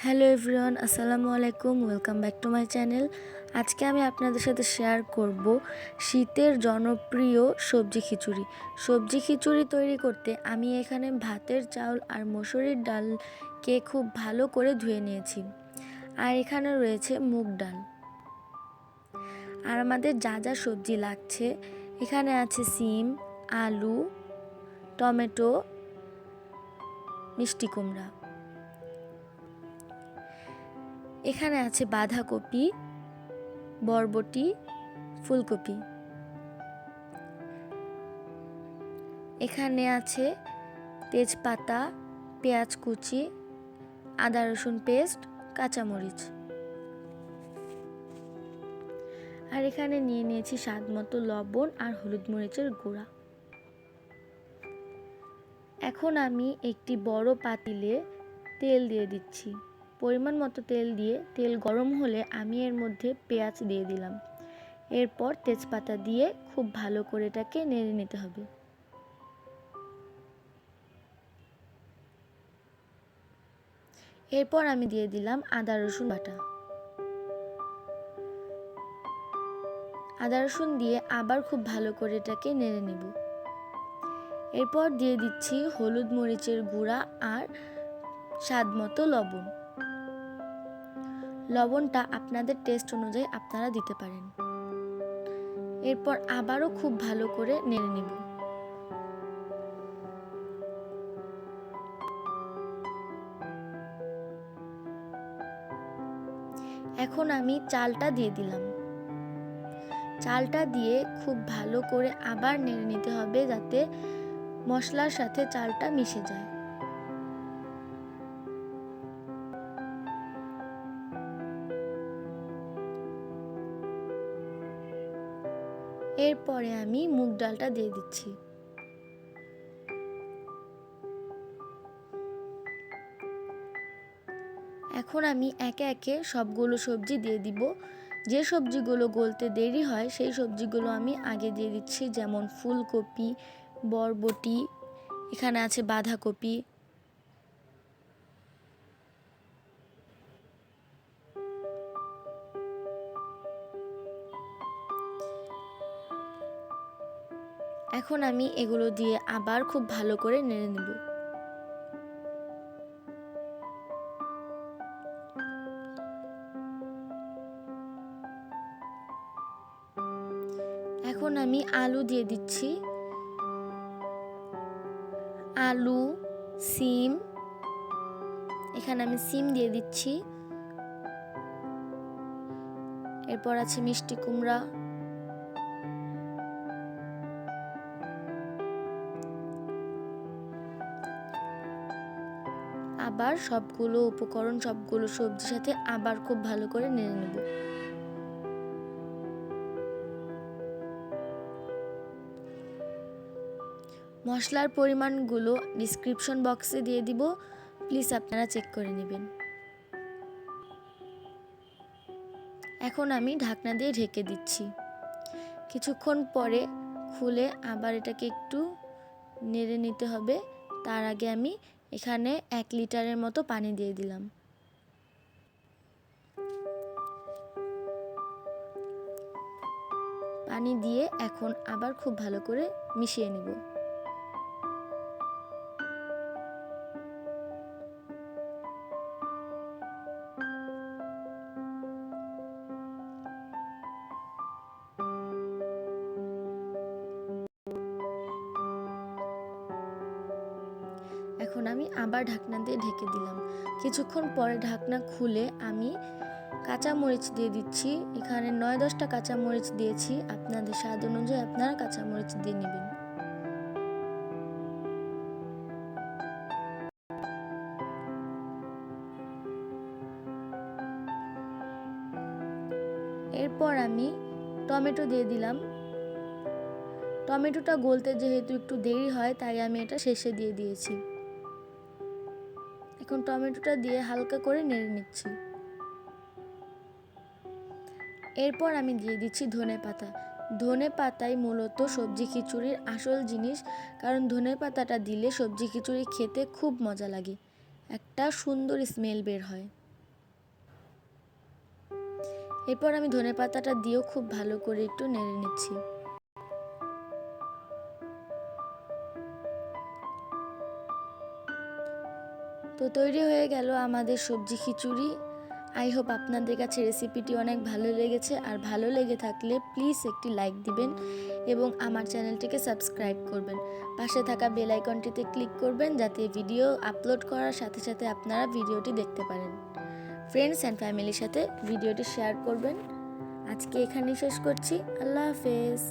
Hello everyone, আসসালামু আলাইকুম। Welcome back to my channel. আজকে আমি আপনাদের সাথে শেয়ার করব শীতের জনপ্রিয় সবজি খিচুড়ি। সবজি খিচুড়ি তৈরি করতে আমি এখানে ভাতের চাউল আর মসুরির ডালকে খুব ভালো করে ধুয়ে নিয়েছি। আর এখানে রয়েছে মুগ ডাল। আর আমাদের যা যা সবজি লাগছে, এখানে আছে সিম, আলু, টমেটো, মিষ্টি কুমড়া। এখানে আছে বাঁধাকপি, বরবটি, ফুলকপি। এখানে আছে তেজপাতা, পেঁয়াজ কুচি, আদা রসুন পেস্ট, কাঁচামরিচ। আর এখানে নিয়ে নিয়েছি স্বাদ মতো লবণ আর হলুদ মরিচের গুঁড়া। এখন আমি একটি বড় পাতিলে তেল দিয়ে দিচ্ছি। পরিমাণ মতো তেল দিয়ে তেল গরম হলে আমি এর মধ্যে পেঁয়াজ দিয়ে দিলাম। এরপর তেজপাতা দিয়ে খুব ভালো করে এটাকে নেড়ে নিতে হবে। এরপর আমি দিয়ে দিলাম আদা রসুন বাটা। আদা রসুন দিয়ে আবার খুব ভালো করে এটাকে নেড়ে নেব। এরপর দিয়ে দিচ্ছি হলুদ মরিচের গুঁড়া আর স্বাদ মতো লবণ। লবণটা আপনাদের টেস্ট অনুযায়ী আপনারা দিতে পারেন। এরপর আবারও খুব ভালো করে নেড়ে নেব। এখন আমি চালটা দিয়ে দিলাম। চালটা দিয়ে খুব ভালো করে আবার নেড়ে নিতে হবে, যাতে মশলার সাথে চালটা মিশে যায়। এরপরে আমি মুগ ডালটা দিয়ে দিচ্ছি। এখন আমি একে একে সবগুলো সবজি দিয়ে দিব। যে সবজিগুলো গলতে দেরি হয় সেই সবজিগুলো আমি আগে দিয়ে দিচ্ছি, যেমন ফুলকপি, বরবটি, এখানে আছে বাঁধাকপি। এখন আমি এগুলো দিয়ে আবার খুব ভালো করে নেড়ে নেব। এখন আমি আলু দিয়ে দিচ্ছি। আলু, সিম, এখানে আমি সিম দিয়ে দিচ্ছি। এরপর আছে মিষ্টি কুমড়া। আবার সবগুলো উপকরণ সবগুলো সবজির সাথে আবার খুব ভালো করে নেড়ে নেব। মশলার পরিমাণগুলো ডিসক্রিপশন বক্সে দিয়ে দিব, প্লিজ আপনারা চেক করে নেবেন। এখন আমি ঢাকনা দিয়ে ঢেকে দিচ্ছি। কিছুক্ষণ পরে খুলে আবার এটাকে একটু নেড়ে নিতে হবে। তার আগে আমি এখানে 1 লিটারের মতো পানি দিয়ে দিলাম। পানি দিয়ে এখন আবার খুব ভালো করে মিশিয়ে নেব। এখন আমি আবার ঢাকনা দিয়ে ঢেকে দিলাম। কিছুক্ষণ পরে ঢাকনা খুলে আমি কাঁচামরিচ দিয়ে দিচ্ছি। এখানে 9-10টা কাঁচামরিচ দিয়েছি। আপনাদের স্বাদ অনুযায়ী আপনারা কাঁচামরিচ দিয়ে নেবেন। এরপর আমি টমেটো দিয়ে দিলাম। টমেটোটা গলতে যেহেতু একটু দেরি হয়, তাই আমি এটা শেষে দিয়ে দিয়েছি। এখন টমেটোটা দিয়ে হালকা করে নেড়ে নিচ্ছি। এরপর আমি দিয়ে দিচ্ছি ধনেপাতা। ধনেপাতাই মূলত সবজি খিচুড়ির আসল জিনিস, কারণ ধনেপাতাটা দিলে সবজি খিচুড়ি খেতে খুব মজা লাগে, একটা সুন্দর স্মেল বের হয়। এরপর আমি ধনেপাতাটা দিয়েও খুব ভালো করে একটু নেড়ে নিচ্ছি। তো তৈরি হয়ে গেল আমাদের সবজি খিচুড়ি। আই হোপ আপনাদের কাছে রেসিপিটি অনেক ভালো লেগেছে, আর ভালো লেগে থাকলে প্লিজ একটি লাইক দিবেন এবং আমার চ্যানেলটিকে সাবস্ক্রাইব করবেন। পাশে থাকা বেল আইকনটিতে ক্লিক করবেন যাতে ভিডিও আপলোড করার সাথে সাথে আপনারা ভিডিওটি দেখতে পারেন। ফ্রেন্ডস অ্যান্ড ফ্যামিলির সাথে ভিডিওটি শেয়ার করবেন। আজকে এখানেই শেষ করছি। আল্লাহ হাফেজ।